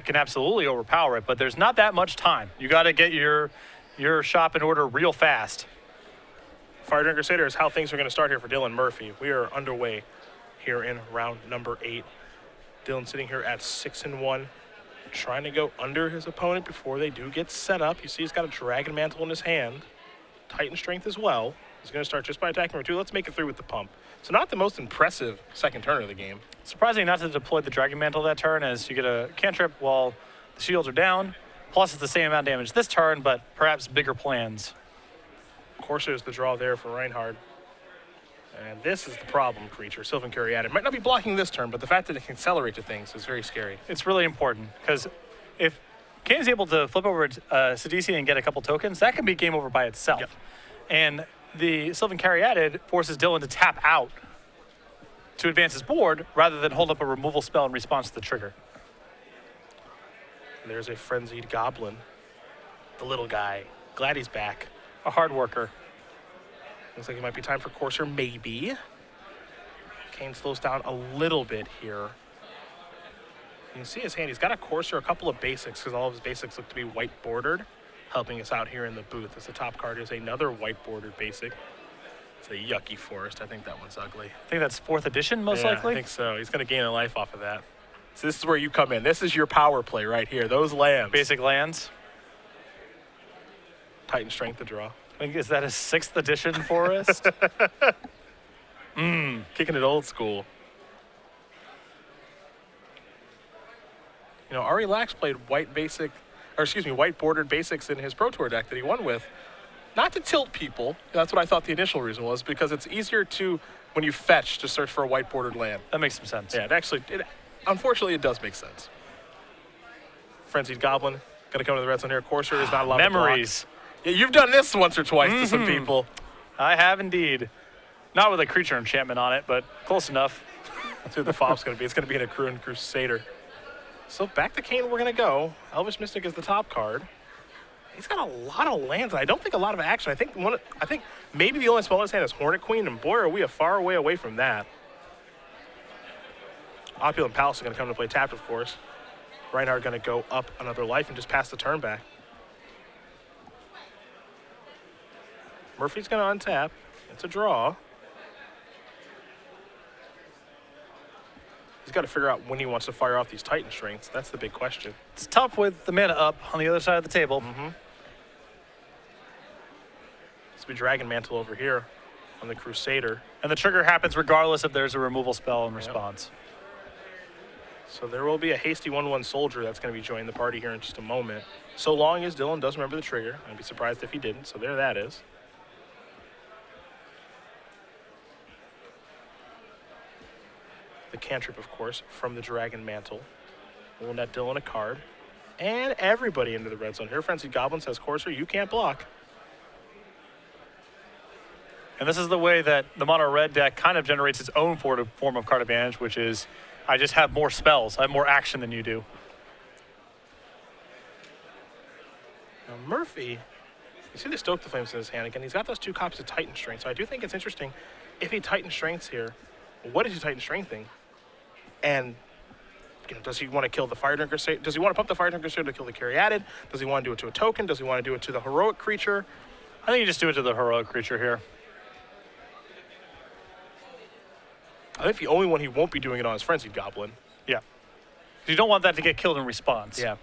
deck can absolutely overpower it, but there's not that much time. You got to get your shop in order real fast. Fire Dragon Crusader is how things are going to start here for Dylan Murphy. We are underway here in round number 8. Dylan sitting here at 6-1, trying to go under his opponent before they do get set up. You see he's got a Dragon Mantle in his hand. Titan Strength as well. He's going to start just by attacking number 2. Let's make it through with the pump. So not the most impressive second turn of the game. Surprising not to deploy the Dragon Mantle that turn, as you get a cantrip while the shields are down. Plus it's the same amount of damage this turn, but perhaps bigger plans. Corsair is the draw there for Rianhard. And this is the problem creature, Sylvan Caryatid. Might not be blocking this turn, but the fact that it can accelerate to things is very scary. It's really important, because if Cain is able to flip over Sidisi and get a couple tokens, that can be game over by itself. Yep. And the Sylvan Caryatid forces Dylan to tap out to advance his board rather than hold up a removal spell in response to the trigger. There's a Frenzied Goblin. The little guy. Glad he's back. A hard worker. Looks like it might be time for Corsair, maybe. Cain slows down a little bit here. You can see his hand. He's got a Corsair, a couple of basics, because all of his basics look to be white bordered, helping us out here in the booth. As the top card is another white bordered basic. It's a Yucky Forest. I think that one's ugly. I think that's 4th edition, most likely. I think so. He's going to gain a life off of that. So this is where you come in. This is your power play right here. Those lands. Basic lands. Titan Strength to draw. I think, is that a 6th edition forest? Kicking it old school. You know, Ari Lax played white bordered basics in his Pro Tour deck that he won with. Not to tilt people. That's what I thought the initial reason was, because it's easier to, when you fetch, to search for a white bordered land. That makes some sense. Yeah, unfortunately, it does make sense. Frenzied Goblin, gonna come to the red zone here. Corsair is not allowed Memories. to block. Yeah, you've done this once or twice to some people. I have indeed. Not with a creature enchantment on it, but close enough. That's who the fop's going to be. It's going to be an Accruing Crusader. So back to Cain we're going to go. Elvish Mystic is the top card. He's got a lot of lands. I don't think a lot of action. I think maybe the only spell in his hand is Hornet Queen, and boy, are we a far way away from that. Opulent Palace is going to come to play tapped, of course. Rianhard going to go up another life and just pass the turn back. Murphy's going to untap. It's a draw. He's got to figure out when he wants to fire off these Titan Strengths. That's the big question. It's tough with the mana up on the other side of the table. This will be Dragon Mantle over here on the Crusader. And the trigger happens regardless if there's a removal spell in response. So there will be a hasty 1/1 soldier that's going to be joining the party here in just a moment. So long as Dylan does remember the trigger. I'd be surprised if he didn't. So there that is. The cantrip, of course, from the Dragon Mantle. We'll net Dylan a card. And everybody into the red zone. Here, Frenzied Goblin says, Corsair, you can't block. And this is the way that the mono red deck kind of generates its own form of card advantage, which is I just have more spells. I have more action than you do. Now, Murphy, you see the Stoke the Flames in his hand again. He's got those 2 copies of Titan Strength. So I do think it's interesting if he Titan Strengths here. What is he Titan Strengthing? And does he want to kill the Fire Dragon Crusader? Does he want to pump the Fire Dragon Crusader to kill the Caryatid? Does he want to do it to a token? Does he want to do it to the heroic creature? I think you just do it to the heroic creature here. I think the only one he won't be doing it on is Frenzied Goblin. Yeah. You don't want that to get killed in response. Yeah.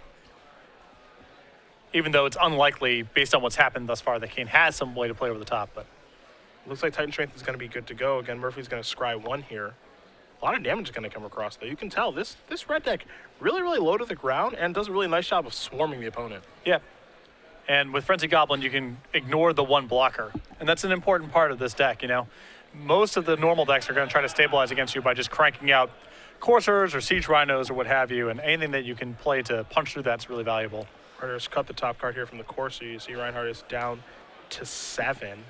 Even though it's unlikely, based on what's happened thus far, that Cain has some way to play over the top. But looks like Titan Strength is going to be good to go. Again, Murphy's going to scry 1 here. A lot of damage is going to come across, though. You can tell this red deck really, really low to the ground and does a really nice job of swarming the opponent. Yeah. And with Frenzied Goblin, you can ignore the 1 blocker. And that's an important part of this deck, you know. Most of the normal decks are going to try to stabilize against you by just cranking out Corsairs or Siege Rhinos or what have you, and anything that you can play to punch through that's really valuable. Just cut the top card here from the Corsair. You see Rianhard is down to 7.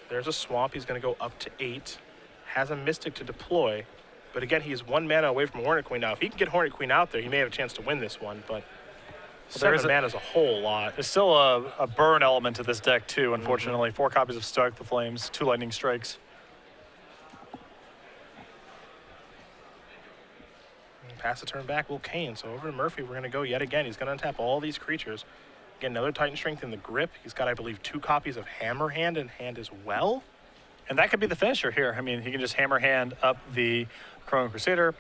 There's a Swamp. He's going to go up to 8. Has a Mystic to deploy. But again, he's 1 mana away from Hornet Queen now. If he can get Hornet Queen out there, he may have a chance to win this one, but 7 mana is a whole lot. There's still a burn element to this deck, too, unfortunately. 4 copies of Stoke the Flames, 2 Lightning Strikes. Pass the turn back will Cain. So over to Murphy, we're going to go yet again. He's going to untap all these creatures. Again, another Titan Strength in the grip. He's got, I believe, 2 copies of Hammer Hand in hand as well. And that could be the finisher here. I mean, he can just Hammer Hand up the Chrono Crusader,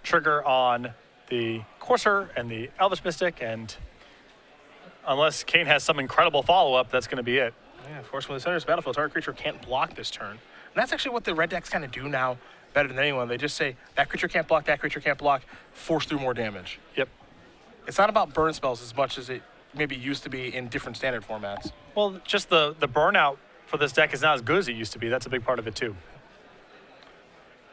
trigger on the Courser and the Elvish Mystic, and unless Cain has some incredible follow-up, that's going to be it. Yeah, force when the center of the battlefield, target creature can't block this turn. And that's actually what the red decks kind of do now better than anyone. They just say, that creature can't block, that creature can't block, force through more damage. Yep. It's not about burn spells as much as it maybe used to be in different standard formats. Well, just the burnout for this deck is not as good as it used to be. That's a big part of it, too.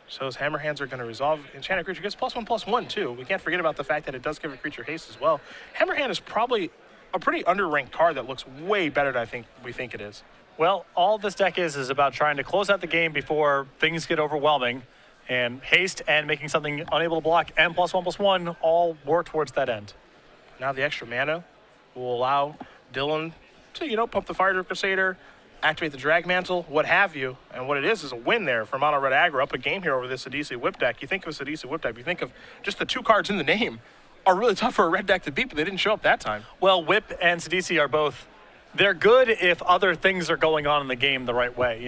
So those Hammer Hands are going to resolve. Enchanted creature gets +1/+1, too. We can't forget about the fact that it does give a creature haste as well. Hammer Hand is probably a pretty underranked card that looks way better than we think it is. Well, all this deck is about trying to close out the game before things get overwhelming, and haste and making something unable to block and +1/+1 all work towards that end. Now the extra mana will allow Dylan to, pump the Fire Crusader, activate the Drag Mantle, what have you. And what it is a win there for Mono Red Aggro up a game here over this Sidisi Whip deck. You think of a Sidisi Whip deck, you think of just the 2 cards in the name are really tough for a red deck to beat, but they didn't show up that time. Well, Whip and Sidisi are both, they're good if other things are going on in the game the right way.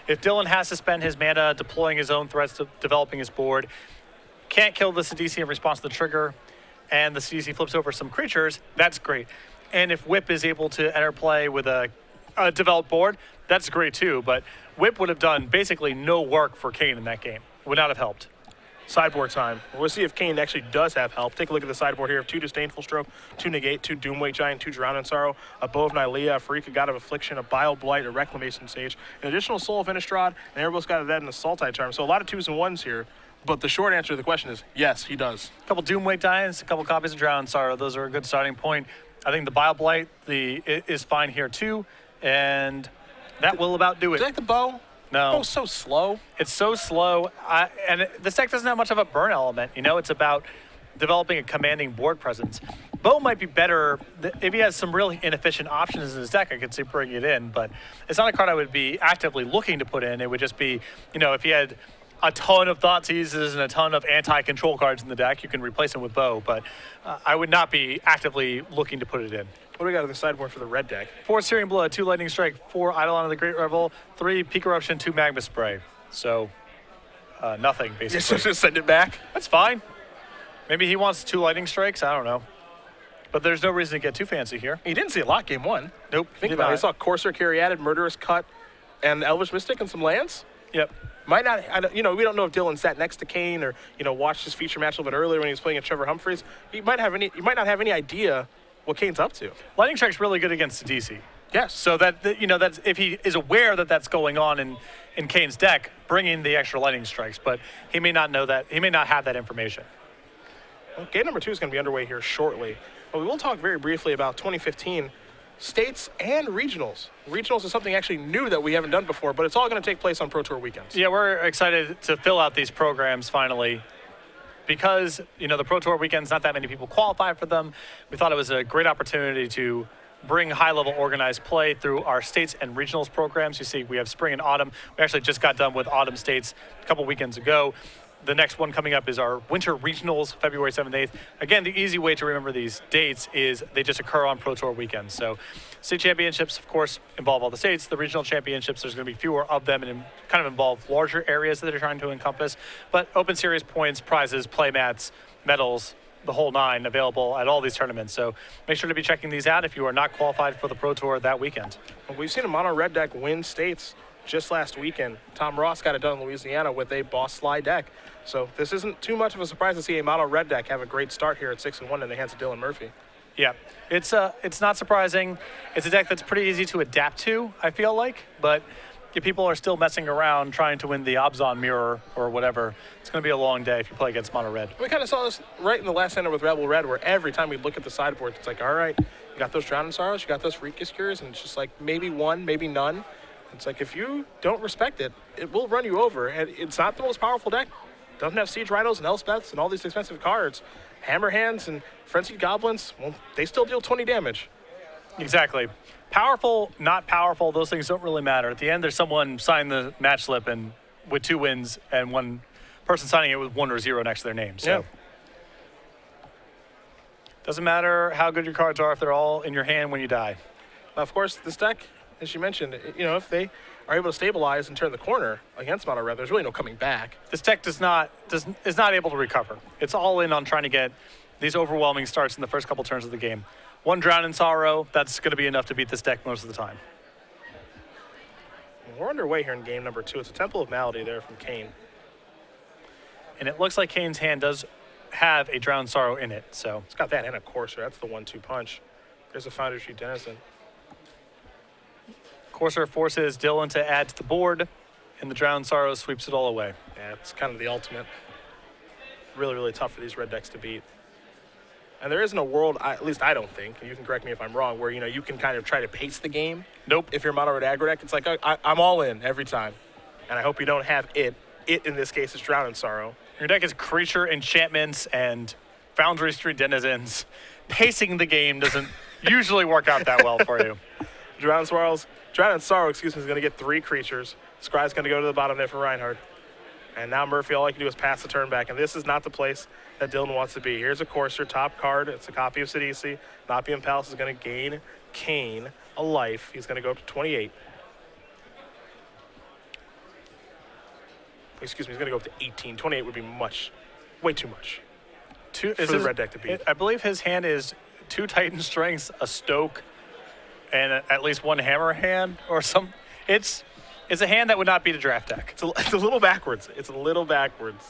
If Dylan has to spend his mana deploying his own threats, developing his board, can't kill the Sidisi in response to the trigger, and the Sidisi flips over some creatures, that's great. And if Whip is able to enter play with a developed board, that's great too. But Whip would have done basically no work for Cain in that game. Would not have helped. Sideboard time. We'll see if Cain actually does have help. Take a look at the sideboard here. 2 Disdainful Stroke, 2 Negate, 2 Doomweight Giant, 2 Drown in Sorrow, a Bow of Nylea, a Farika God of Affliction, a Bile Blight, a Reclamation Sage, an additional Soul of Innistrad, and Erebos God of Dead, and a Sultai Charm. So a lot of 2s and 1s here. But the short answer to the question is yes, he does. A couple Doomweight Giants, a couple copies of Drown in Sorrow. Those are a good starting point. I think the Bile Blight is fine here too, and that will about do it. Do you like the bow? No. The bow's so slow. It's so slow, and this deck doesn't have much of a burn element. It's about developing a commanding board presence. Bow might be better if he has some really inefficient options in his deck. I could see bringing it in, but it's not a card I would be actively looking to put in. It would just be, if he had a ton of Thoughtseizes and a ton of anti-control cards in the deck, you can replace him with Bow, but I would not be actively looking to put it in. What do we got on the sideboard for the red deck? 4 Searing Blood, 2 Lightning Strike, 4 Eidolon of the Great Revel, 3 Peak Eruption, 2 Magma Spray. So, nothing, basically. Just send it back? That's fine. Maybe he wants 2 Lightning Strikes, I don't know. But there's no reason to get too fancy here. He didn't see a lot game 1. Nope. Think about it. He saw Courser, Caryatid, Murderous Cut, and Elvish Mystic and some lands. Yep. Might not, we don't know if Dylan sat next to Cain or, watched his feature match a little bit earlier when he was playing at Trevor Humphreys. You might not have any idea what Cain's up to. Lightning Strike's really good against the DC. Yes. So that's if he is aware that that's going on in Cain's deck, bring in the extra Lightning Strikes, but he may not know that. He may not have that information. Well, game number 2 is going to be underway here shortly. But we will talk very briefly about 2015 states and regionals. Regionals is something actually new that we haven't done before, but it's all going to take place on Pro Tour weekends. Yeah, we're excited to fill out these programs finally. Because, the Pro Tour weekends, not that many people qualify for them. We thought it was a great opportunity to bring high-level organized play through our states and regionals programs. You see, we have spring and autumn. We actually just got done with autumn states a couple weekends ago. The next one coming up is our winter regionals, February 7th, 8th. Again, the easy way to remember these dates is they just occur on Pro Tour weekends. So state championships, of course, involve all the states. The regional championships, there's going to be fewer of them and kind of involve larger areas that they're trying to encompass. But open series points, prizes, playmats, medals, the whole 9 available at all these tournaments. So make sure to be checking these out if you are not qualified for the Pro Tour that weekend. Well, we've seen a mono red deck win states just last weekend. Tom Ross got it done in Louisiana with a Boss Sly deck. So this isn't too much of a surprise to see a mono red deck have a great start here at 6-1 in the hands of Dylan Murphy. Yeah, it's not surprising. It's a deck that's pretty easy to adapt to, I feel like, but if people are still messing around trying to win the Obzon mirror or whatever, it's going to be a long day if you play against mono red. We kind of saw this right in the last center with Rebel Red, where every time we look at the sideboard, it's like, all right, you got those Drowning Sorrows, you got those Freakish Cures, and it's just like maybe one, maybe none. It's like if you don't respect it, it will run you over. And it's not the most powerful deck. Doesn't have Siege Rhinos and Elspeths and all these expensive cards. Hammer Hands and Frenzied Goblins, well, they still deal 20 damage. Exactly. Powerful, not powerful, those things don't really matter. At the end, there's someone signing the match slip and with 2 wins and one person signing it with 1 or 0 next to their name. So. Yeah. Doesn't matter how good your cards are if they're all in your hand when you die. Now, of course, this deck, as you mentioned, if they are able to stabilize and turn the corner against mono red, there's really no coming back. This deck is not able to recover. It's all in on trying to get these overwhelming starts in the first couple turns of the game. One Drown in Sorrow, that's going to be enough to beat this deck most of the time. We're underway here in game number 2. It's a Temple of Malady there from Cain. And it looks like Cain's hand does have a Drown Sorrow in it, so. It's got that and a Courser. That's the 1-2 punch. There's a Foundry Tree Denizen. Courser forces Dylan to add to the board, and the Drown Sorrow sweeps it all away. Yeah, it's kind of the ultimate. Really, really tough for these red decks to beat. And there isn't a world, at least I don't think, and you can correct me if I'm wrong, where you can kind of try to pace the game. Nope. If you're mono red aggro deck, it's like I'm all in every time, and I hope you don't have it. It in this case is Drown in Sorrow. Your deck is creature enchantments and Foundry Tree Denizens. Pacing the game doesn't usually work out that well for you. Drown in Sorrow, is going to get 3 creatures. Scry's going to go to the bottom there for Rianhard. And now Murphy, all I can do is pass the turn back, and this is not the place that Dylan wants to be. Here's a Courser, top card. It's a copy of Sidisi. Nopium Palace is going to gain Cain a life. He's going to go up to 28. Excuse me, he's going to go up to 18. 28 would be way too much for the red deck to beat. I believe his hand is 2 Titan Strengths, a Stoke, and at least 1 Hammer hand or some. It's a hand that would not beat a draft deck. It's a little backwards. It's a little backwards.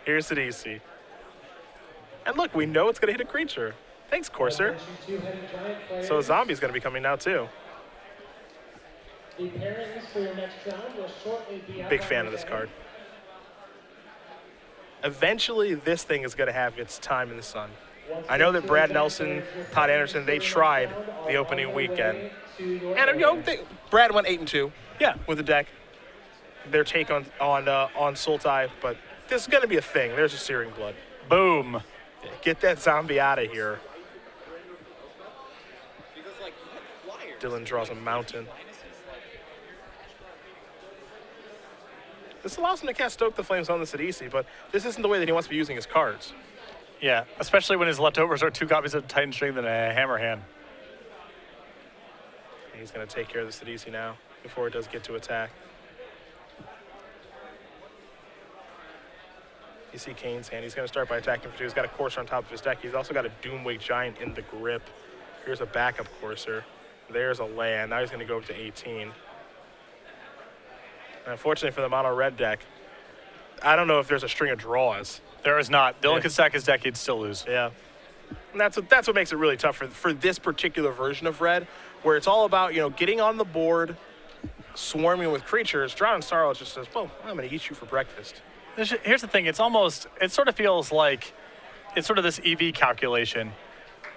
Here's Sidisi. And look, we know it's going to hit a creature. Thanks, Courser. So a zombie's going to be coming now, too. Big fan of this card. Eventually, this thing is going to have its time in the sun. I know that Brad Nelson, Todd Anderson, they tried the opening weekend. And, Brad went 8-2. Yeah, with the deck. Their take on Sultai, but this is going to be a thing. There's a Searing Blood. Boom. Get that zombie out of here. Dylan draws a mountain. This allows him to cast Stoke the Flames on the Sidisi, but this isn't the way that he wants to be using his cards. Yeah, especially when his leftovers are 2 copies of Titan Strength and a Hammer hand. And he's going to take care of the Sidisi now before it does get to attack. You see Cain's hand. He's going to start by attacking for 2. He's got a Courser on top of his deck. He's also got a Doomwake Giant in the grip. Here's a backup Courser. There's a land. Now he's going to go up to 18. And unfortunately for the mono red deck, I don't know if there's a string of draws. There is not. Dylan could stack his deck, he'd still lose. Yeah. And that's what makes it really tough for this particular version of red, where it's all about, getting on the board, swarming with creatures. Drown in Sorrow just says, well, I'm going to eat you for breakfast. Here's the thing. It sort of feels like it's sort of this EV calculation.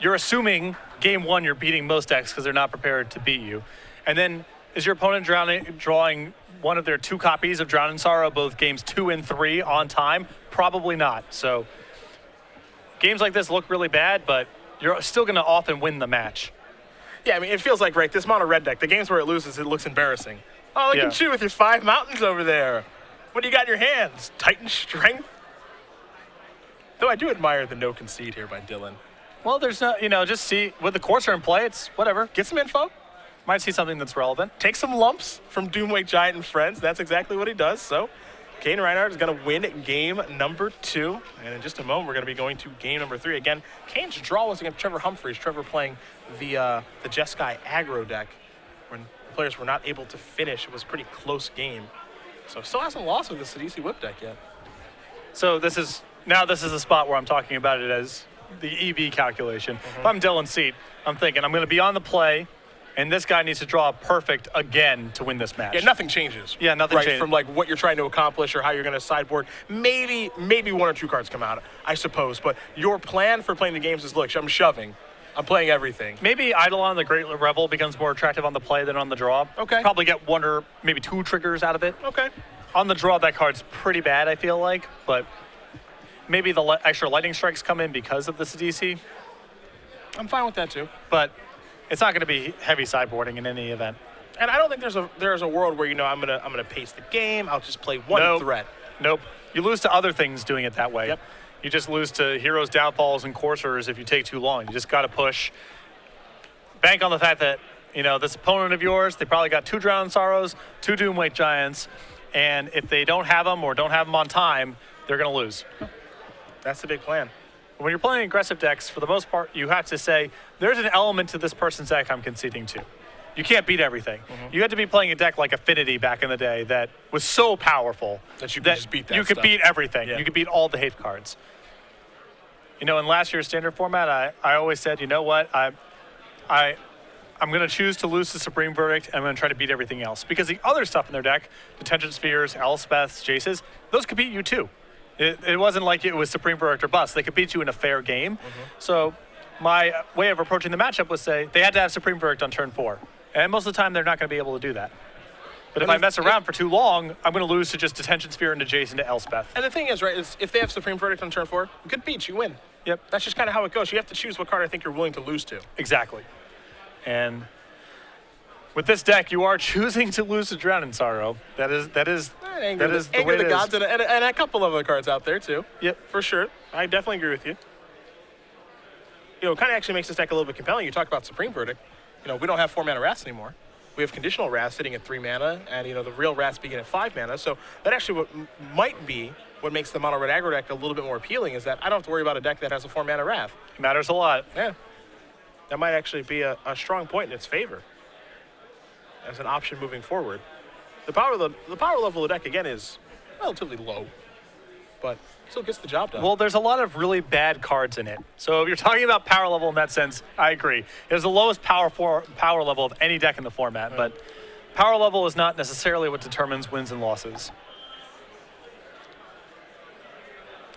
You're assuming game 1 you're beating most decks because they're not prepared to beat you. And then is your opponent drawing one of their 2 copies of Drown in Sorrow both games 2 and 3 on time? Probably not. So games like this look really bad, but you're still going to often win the match. Yeah, I mean, it feels like, right, this mono red deck, the games where it loses, it looks embarrassing. Oh, look at you with your 5 mountains over there. What do you got in your hands? Titan Strength? Though I do admire the no concede here by Dylan. Well, there's no, just see, with the Courser in play, it's whatever. Get some info. Might see something that's relevant. Take some lumps from Doomwake Giant and friends. That's exactly what he does. So Cain Rianhard is going to win game number 2. And in just a moment, we're going to be going to game number 3. Again, Cain's draw was against Trevor Humphreys. Trevor playing the Jeskai aggro deck. When players were not able to finish, it was a pretty close game. So still hasn't lost with the Sidisi whip deck yet. So this is the spot where I'm talking about it as the EV calculation. If I'm Dylan Seat, I'm thinking I'm going to be on the play, and this guy needs to draw perfect again to win this match. Yeah, nothing changes. Yeah, nothing changes. From like what you're trying to accomplish or how you're going to sideboard. Maybe 1 or 2 cards come out, I suppose. But your plan for playing the games is, look, I'm shoving. I'm playing everything. Maybe Eidolon, the Great Revel, becomes more attractive on the play than on the draw. Okay. Probably get 1 or maybe 2 triggers out of it. Okay. On the draw, that card's pretty bad, I feel like. But maybe the extra lightning strikes come in because of the Sidisi. I'm fine with that, too. But it's not going to be heavy sideboarding in any event. And I don't think there's a world where, I'm gonna pace the game. I'll just play one threat. Nope. You lose to other things doing it that way. Yep. You just lose to heroes, downfalls, and coursers if you take too long. You just got to push. Bank on the fact that, this opponent of yours, they probably got 2 Drowning Sorrows, 2 Doomweight Giants, and if they don't have them or don't have them on time, they're going to lose. That's the big plan. When you're playing aggressive decks, for the most part, you have to say, there's an element to this person's deck I'm conceding to. You can't beat everything. You had to be playing a deck like Affinity back in the day that was so powerful that you could just beat that you could stuff. beat everything. Yeah. You could beat all the hate cards. In last year's standard format, I always said, you know what, I'm going to choose to lose the Supreme Verdict, and I'm going to try to beat everything else. Because the other stuff in their deck, Detention Spheres, Elspeths, Jaces, those could beat you too. It wasn't like it was Supreme Verdict or bust. They could beat you in a fair game. So my way of approaching the matchup was say, they had to have Supreme Verdict on turn 4. And most of the time, they're not going to be able to do that. But if I mess around for too long, I'm going to lose to just Detention Sphere into Jason to Elspeth. And the thing is, right, is if they have Supreme Verdict on turn 4, good beats, you win. Yep. That's just kind of how it goes. You have to choose what card I think you're willing to lose to. Exactly. And with this deck, you are choosing to lose to Drowning Sorrow. That is the Anger way the it gods is. and a couple of other cards out there, too. Yep. For sure. I definitely agree with you. It kind of actually makes this deck a little bit compelling. You talk about Supreme Verdict. We don't have 4-mana Wraths anymore. We have Conditional Wrath sitting at 3 mana, and the real Wraths begin at 5 mana. So that actually might be what makes the mono red aggro deck a little bit more appealing, is that I don't have to worry about a deck that has a 4-mana Wrath. It matters a lot. Yeah. That might actually be a strong point in its favor as an option moving forward. The power level of the deck, again, is relatively low, but still gets the job done. Well, there's a lot of really bad cards in it. So if you're talking about power level in that sense, I agree. It's the lowest power level of any deck in the format, but power level is not necessarily what determines wins and losses.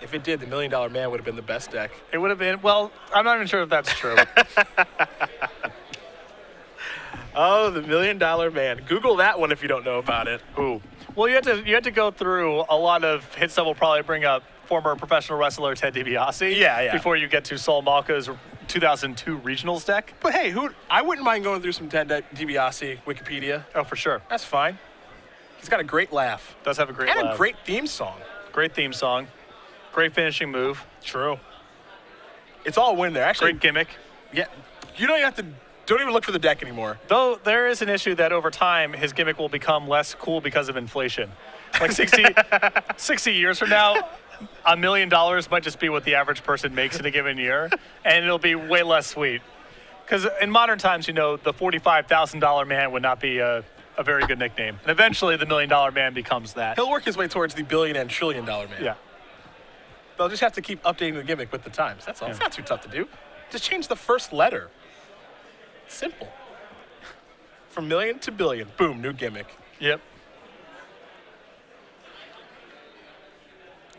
If it did, the $1 Million Man would have been the best deck. It would have been, well, I'm not even sure if that's true. Oh, the $1 Million Man. Google that one if you don't know about it. Ooh. Well, you had to go through a lot of hits that will probably bring up former professional wrestler Ted DiBiase. Yeah. Before you get to Saul Malka's 2002 regionals deck. But hey, I wouldn't mind going through some Ted DiBiase Wikipedia. Oh, for sure. That's fine. He's got a great laugh. Does have a great And laugh. a great theme song. Great theme song. Great finishing move. True. It's all win there. Actually, Great gimmick. Yeah. You don't even look for the deck anymore. Though there is an issue that over time his gimmick will become less cool because of inflation. Like 60 years from now, $1 million might just be what the average person makes in a given year, and it'll be way less sweet. Because in modern times, the $45,000 man would not be a very good nickname. And eventually the $1 million man becomes that. He'll work his way towards the billion and trillion dollar man. Yeah. They'll just have to keep updating the gimmick with the times. That's all. It's not too tough to do. Just change the first letter. It's simple. From million to billion. Boom, new gimmick. Yep.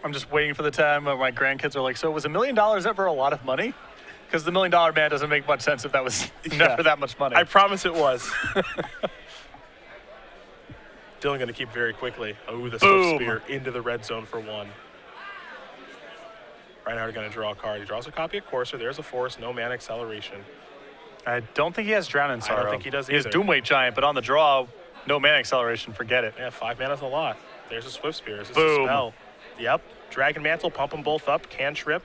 I'm just waiting for the time where my grandkids are like, so was $1 million ever a lot of money? Because the $1 million man doesn't make much sense if that was never that much money. I promise it was. Dylan going to keep very quickly. Oh, the Swift Spear into the red zone for 1. Rianhard going to draw a card. He draws a copy of Courser. There's a force, no mana acceleration. I don't think he has Drowning Sorrow. I don't think he does He has either. Doomweight Giant, but on the draw, no mana acceleration, forget it. Yeah, 5 mana's a lot. There's a Swift Spear. Is this Boom. a spell? Yep. Dragon Mantle, pump them both up. Cantrip.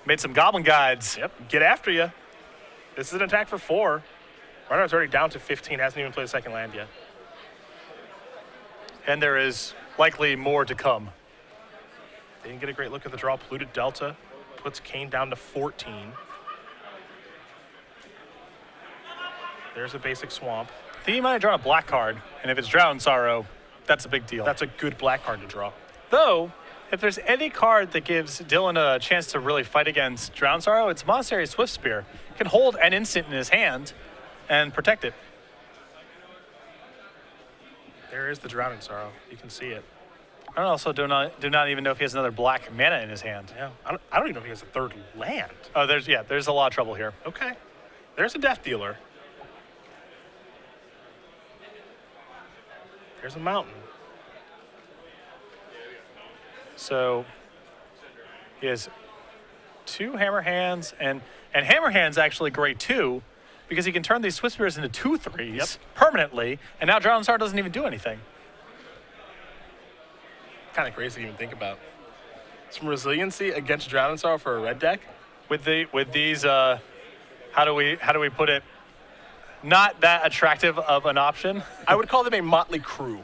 Made some Goblin Guides. Yep. Get after you. This is an attack for 4. Rianhard's already down to 15. Hasn't even played a second land yet. And there is likely more to come. They didn't get a great look at the draw. Polluted Delta puts Cain down to 14. There's a basic swamp. I think he might have drawn a black card, and if it's Drowning Sorrow, that's a big deal. That's a good black card to draw. Though, if there's any card that gives Dylan a chance to really fight against Drowning Sorrow, it's Monastery Swift Spear. He can hold an instant in his hand and protect it. There is the Drowning Sorrow. You can see it. I also do not even know if he has another black mana in his hand. Yeah. I don't even know if he has a third land. Oh, there's a lot of trouble here. Okay. There's a Death Dealer. There's a Mountain. So he has 2 Hammer Hands, and Hammer Hand's actually great too, because he can turn these Swift Spears into 2/3s permanently, and now Drowning Sorrow doesn't even do anything. Kind of crazy to even think about. Some resiliency against Drown and Sorrow for a red deck. With these, how do we put it? Not that attractive of an option. I would call them a motley crew.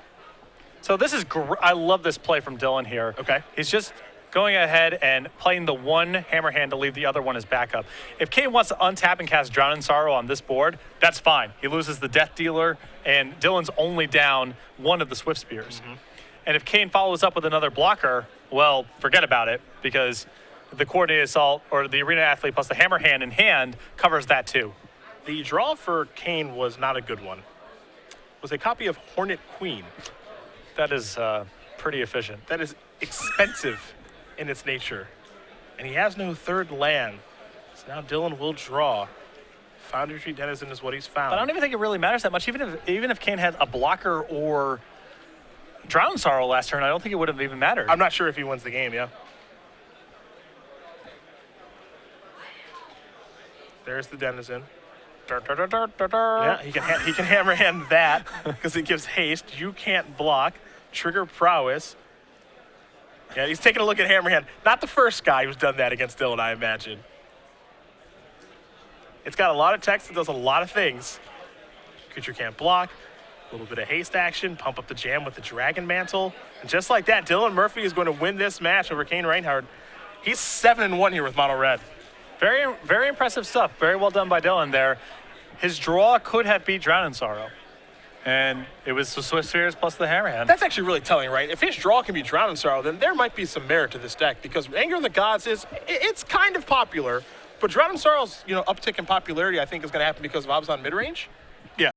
So this is I love this play from Dylan here. Okay. He's just going ahead and playing the one hammer hand to leave the other one as backup. If Cain wants to untap and cast Drown in Sorrow on this board, that's fine. He loses the Death Dealer, and Dylan's only down one of the Swift Spears. And if Cain follows up with another blocker, well, forget about it, because the Coordinated Assault or the Arena Athlete plus the hammer hand in hand covers that too. The draw for Cain was not a good one. It was a copy of Hornet Queen. That is pretty efficient. That is expensive in its nature. And he has no third land. So now Dylan will draw. Foundry Retreat Denizen is what he's found. But I don't even think it really matters that much. Even if Cain had a blocker or Drown Sorrow last turn, I don't think it would have even mattered. I'm not sure if he wins the game, yeah. There's the Denizen. Yeah, he can hammer hand that because it gives haste. You can't block. Trigger prowess. Yeah, he's taking a look at hammer hand. Not the first guy who's done that against Dylan, I imagine. It's got a lot of text. It does a lot of things. Creature can't block. A little bit of haste action. Pump up the jam with the Dragon Mantle. And just like that, Dylan Murphy is going to win this match over Cain Rianhard. He's 7-1 here with Mono Red. Very, very impressive stuff. Very well done by Dylan there. His draw could have beat Drown in Sorrow. And it was the Swift Spears plus the hammer hand. That's actually really telling, right? If his draw can be Drown in Sorrow, then there might be some merit to this deck because Anger of the Gods it's kind of popular, but Drown in Sorrow's uptick in popularity I think is going to happen because of Abzan midrange.